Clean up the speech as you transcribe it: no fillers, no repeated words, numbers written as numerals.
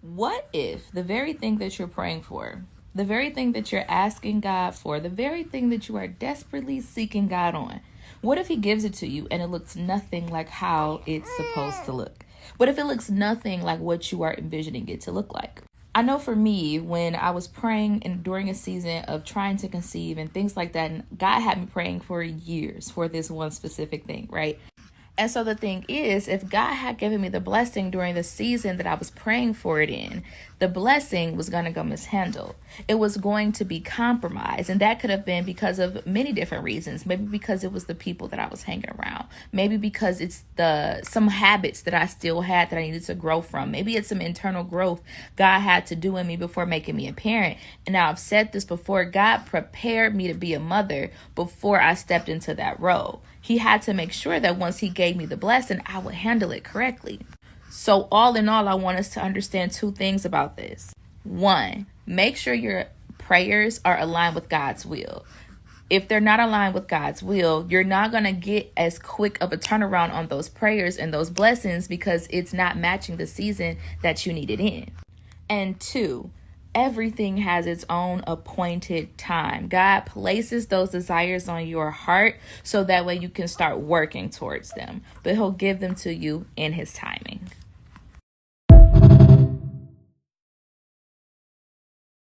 What if the very thing that you're praying for, the very thing that you're asking God for, the very thing that you are desperately seeking God on, what if He gives it to you and it looks nothing like how it's supposed to look? What if it looks nothing like what you are envisioning it to look like? I know for me, when I was praying and during a season of trying to conceive and things like that, and God had me praying for years for this one specific thing, right? And so the thing is, if God had given me the blessing during the season that I was praying for it in, the blessing was going to go mishandled. It was going to be compromised. And that could have been because of many different reasons. Maybe because it was the people that I was hanging around. Maybe because it's some habits that I still had that I needed to grow from. Maybe it's some internal growth God had to do in me before making me a parent. And now I've said this before, God prepared me to be a mother before I stepped into that role. He had to make sure that once He gave me the blessing, I would handle it correctly. So all in all, I want us to understand two things about this. One, make sure your prayers are aligned with God's will. If they're not aligned with God's will, you're not going to get as quick of a turnaround on those prayers and those blessings because it's not matching the season that you need it in. And two, everything has its own appointed time. God places those desires on your heart so that way you can start working towards them, but He'll give them to you in His timing.